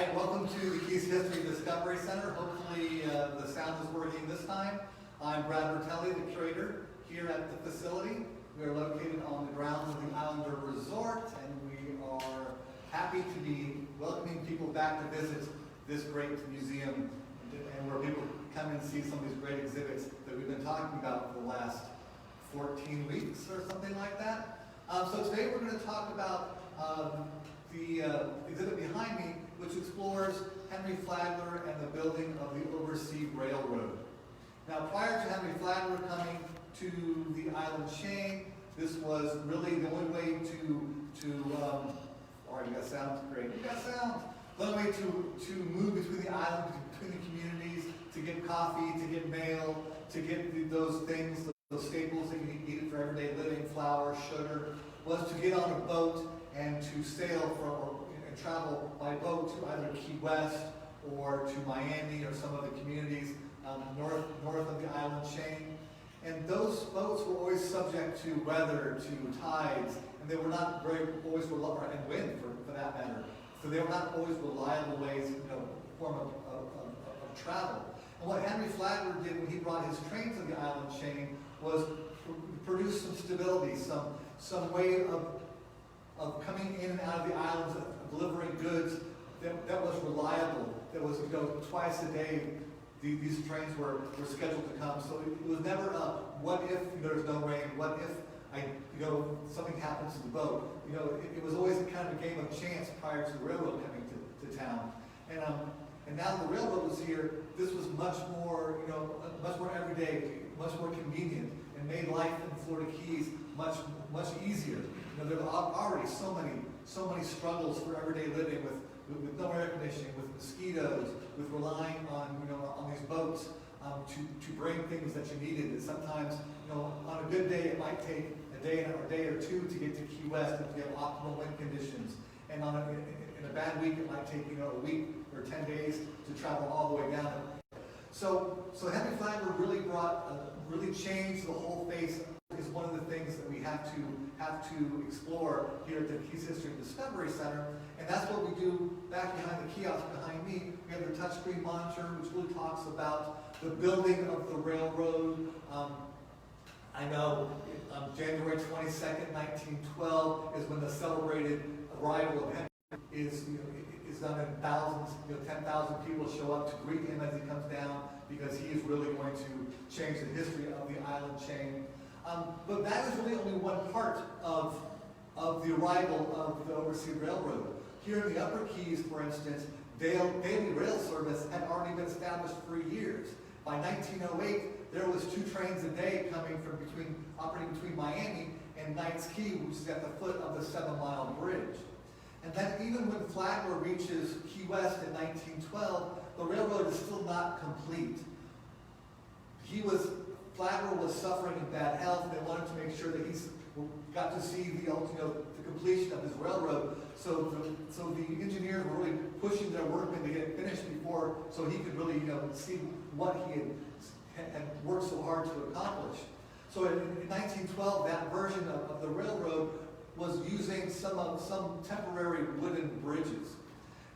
Hi, welcome to the Keys History Discovery Center. Hopefully the sound is working this time. I'm Brad Bertelli, the curator here at the facility. We are located on the grounds of the Islander Resort, and we are happy to be welcoming people back to visit this great museum and where people come and see some of these great exhibits that we've been talking about for the last 14 weeks or something like that. So today we're going to talk about the exhibit behind me, which explores Henry Flagler and the building of the Oversea Railroad. Now, prior to Henry Flagler coming to the island chain, this was really the only way all right, you got sound, great, you got sound. The only way to move between the island, between the communities, to get coffee, to get mail, to get those things, those staples that you needed for everyday living, flour, sugar, was to get on a boat and to sail and travel by boat to either Key West or to Miami or some of the communities north of the island chain. And those boats were always subject to weather, to tides, and they were not always reliable, and wind for that matter. So they were not always reliable ways, form of travel. And what Henry Flagler did when he brought his train to the island chain was produce some stability, some way of coming in and out of the islands, of delivering goods that was reliable, that was twice a day. These trains were scheduled to come, so it was never a what if there's no rain, what if something happens to the boat. It was always a kind of a game of chance prior to the railroad coming to town. And now that the railroad was here, this was much more everyday, much more convenient, and made life in Florida Keys much easier. There are already so many struggles for everyday living with no air conditioning, with mosquitoes, with relying on these boats to bring things that you needed. And sometimes, on a good day, it might take a day or two to get to Key West if you have optimal wind conditions. And in a bad week, it might take a week or 10 days to travel all the way down. So Henry Flagler really changed the whole face. Is one of the things that we have to explore here at the Keys History and Discovery Center, and that's what we do back behind the kiosk behind me. We have the touchscreen monitor, which really talks about the building of the railroad. I know January 22nd, 1912 is when the celebrated arrival of Henry is done, and thousands, 10,000 people show up to greet him as he comes down, because he is really going to change the history of the island chain. But that is really only one part of the arrival of the Oversea Railroad. Here in the Upper Keys, for instance, daily rail service had already been established for years. By 1908, there was 2 trains a day operating between Miami and Knights Key, which is at the foot of the 7-mile bridge. And then even when Flagler reaches Key West in 1912, the railroad is still not complete. Flagler was suffering in bad health. They wanted to make sure that he got to see the completion of his railroad. So the engineers were really pushing their workmen to get it finished so he could really see what he had worked so hard to accomplish. So in 1912, that version of the railroad was using some temporary wooden bridges.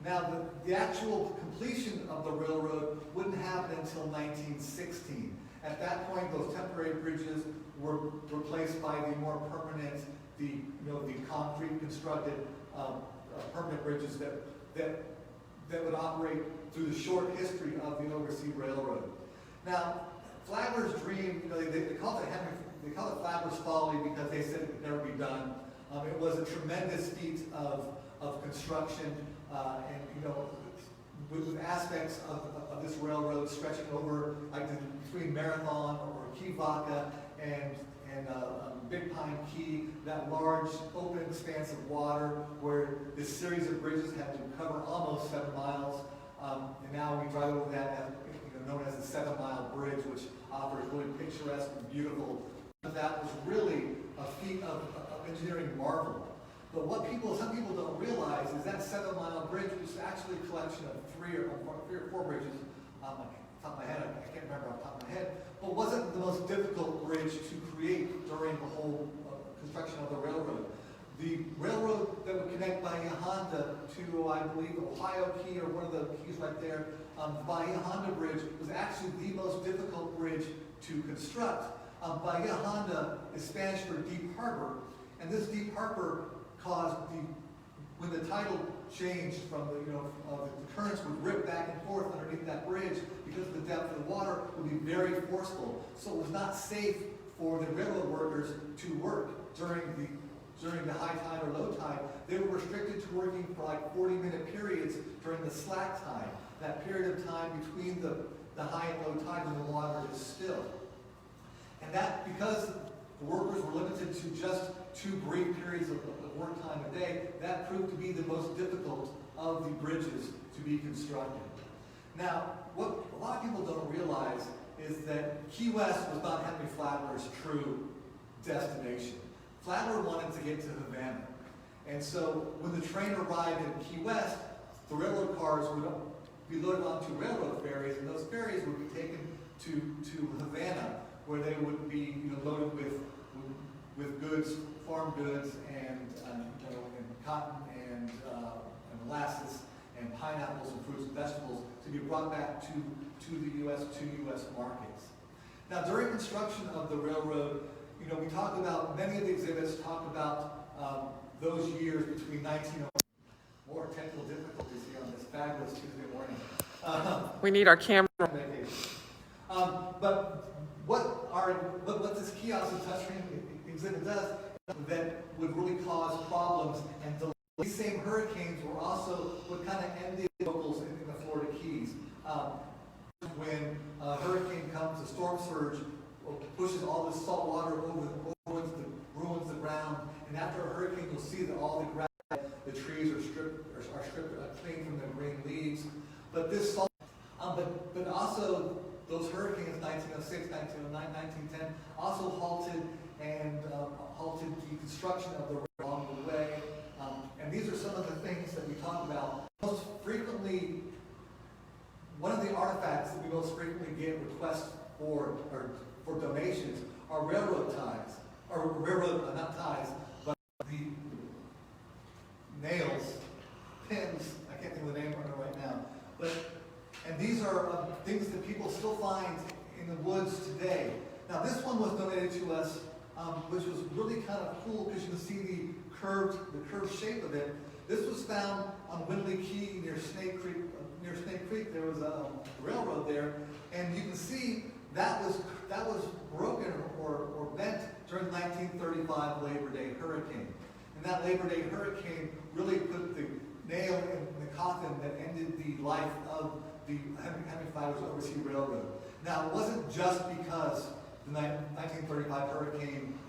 Now the actual completion of the railroad wouldn't happen until 1916. At that point, those temporary bridges were replaced by the more permanent, the concrete constructed permanent bridges that would operate through the short history of the Oversea Railroad. Now, Flagler's dream, they call it Flagler's folly because they said it could never be done. It was a tremendous feat of construction, and with aspects of this railroad stretching over between Marathon or Key Vaca and Big Pine Key, that large open expanse of water where this series of bridges had to cover almost 7 miles. And now we drive over that known as the 7-mile bridge, which offers really picturesque and beautiful. That was really a feat of engineering marvel. But what some people don't realize is that 7-mile bridge was actually a collection of 3 or 4 bridges. Off the top of my head, I can't remember off the top of my head, but wasn't the most difficult bridge to create during the whole construction of the railroad. The railroad that would connect Bahia Honda to, I believe, Ohio Key, or one of the keys right there, the Bahia Honda Bridge was actually the most difficult bridge to construct. Bahia Honda is Spanish for deep harbor, and this deep harbor caused when the tidal changed from the currents would rip back and forth underneath that bridge because of the depth of the water would be very forceful. So it was not safe for the railroad workers to work during the high tide or low tide. They were restricted to working for like 40-minute periods during the slack tide, that period of time between the high and low tide when the water is still. And that, because the workers were limited to just 2 brief periods of work time a day, that proved to be the most difficult of the bridges to be constructed. Now, what a lot of people don't realize is that Key West was not Henry Flagler's true destination. Flagler wanted to get to Havana. And so when the train arrived in Key West, the railroad cars would be loaded onto railroad ferries, and those ferries would be taken to Havana, where they would be loaded with goods, farm goods, and cotton and molasses and pineapples and fruits and vegetables to be brought back to the U.S. markets. Now, during construction of the railroad, we talk about, many of the exhibits talk about those years between 1900. More technical difficulties here on this fabulous Tuesday morning. We need our camera. But what this kiosk and touchscreen exhibit does that would really cause problems and delays. These same hurricanes were also what kind of ended locals in the Florida Keys. When a hurricane comes, a storm surge pushes all this salt water ruins the ground, and after a hurricane, you'll see that all the grass, the trees are stripped clean from their green leaves. But this salt, but also those hurricanes, 1906, 1909, 1910, also halted the construction of the rail along the way. And these are some of the things that we talk about. Most frequently, one of the artifacts that we most frequently get requests for donations are railroad ties, or not ties, but the nails, pins. I can't think of the name right now, and these are things that people still find in the woods today. Now, this one was donated to us, which was really kind of cool because you can see the curved shape of it. This was found on Windley Key near Snake Creek. There was a railroad there, and you can see that was broken or bent during the 1935 Labor Day hurricane. And that Labor Day hurricane really put the nail in the coffin that ended the life of the Henry Flagler's Overseas Railroad. Now, it wasn't just because the 1935 hurricane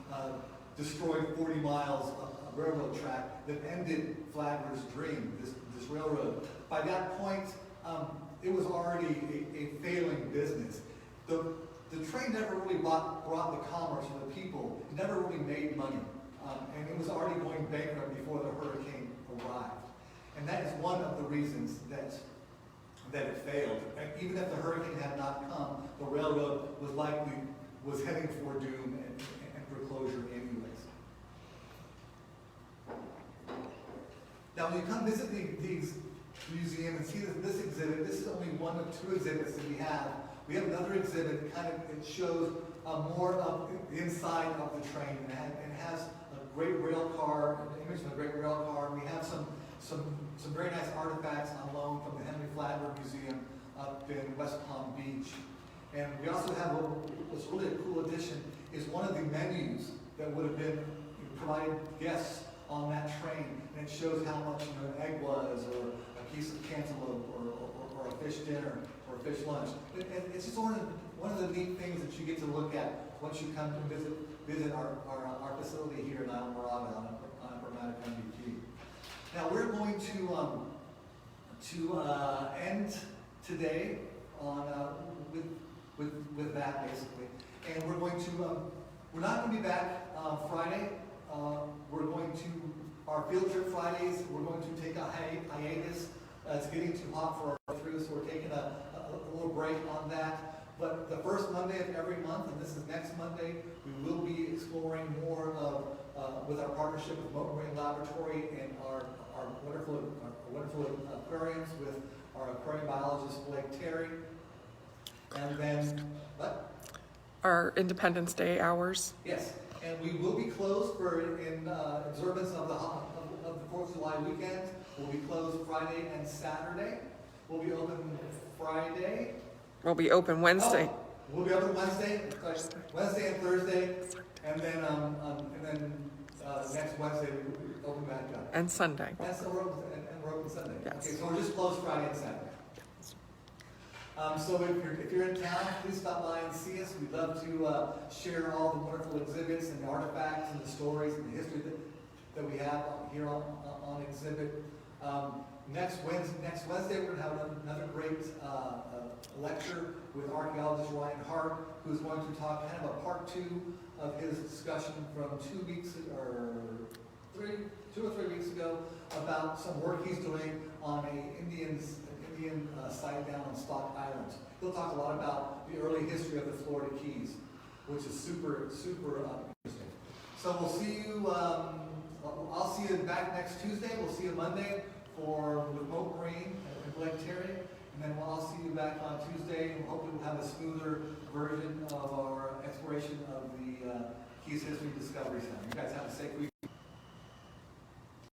destroyed 40 miles of railroad track that ended Flagler's dream, this railroad. By that point, it was already a failing business. The train never really brought the commerce for the people. It never really made money. And it was already going bankrupt before the hurricane arrived. And that is one of the reasons that it failed. And even if the hurricane had not come, the railroad was heading for doom and for closure anyways. Now, when you come visit these museum and see this exhibit, this is only one of 2 exhibits that we have. We have another exhibit it shows more of the inside of the train, and it has a great rail car, an image of a great rail car. We have some very nice artifacts on loan from the Henry Flagler Museum up in West Palm Beach. And we also have what's really a cool addition is one of the menus that would have been provided guests on that train, and it shows how much an egg was, or a piece of cantaloupe, or a fish dinner, or a fish lunch. And it's just one of the neat things that you get to look at once you come to visit our facility here in Isla Morada on Upper Matacumbe Key. Now, we're going to end today on with that basically, and we're not going to be back Friday. We're going to our field trip Fridays. We're going to take a hiatus. It's getting too hot for our through, so we're taking a little break on that. But the first Monday of every month, and this is next Monday, we will be exploring more of with our partnership with Moat Marine Laboratory and our wonderful aquariums with our aquarium biologist Blake Terry. And then, what? Our Independence Day hours. Yes, and we will be closed in observance of the 4th of July weekend. We'll be closed Friday and Saturday. We'll be open Friday. We'll be open Wednesday. Oh, we'll be open Wednesday and Thursday, and then next Wednesday we open back up. And Sunday. And so we're open Sunday. Yes. Okay, so we're just closed Friday and Saturday. So if you're in town, please stop by and see us. We'd love to share all the wonderful exhibits and the artifacts and the stories and the history that we have here on exhibit. Next Wednesday, we're going to have another great lecture with archaeologist Ryan Hart, who's going to talk kind of a part 2 of his discussion from 2 or 3 weeks ago about some work he's doing on an Indian site down on Stock Island. He'll talk a lot about the early history of the Florida Keys, which is super interesting. So we'll see you. I'll see you back next Tuesday. We'll see you Monday with Moat Marine and Blake Terry, and then I'll see you back on Tuesday, and hopefully we'll have a smoother version of our exploration of the Keys History Discovery Center. You guys have a safe week.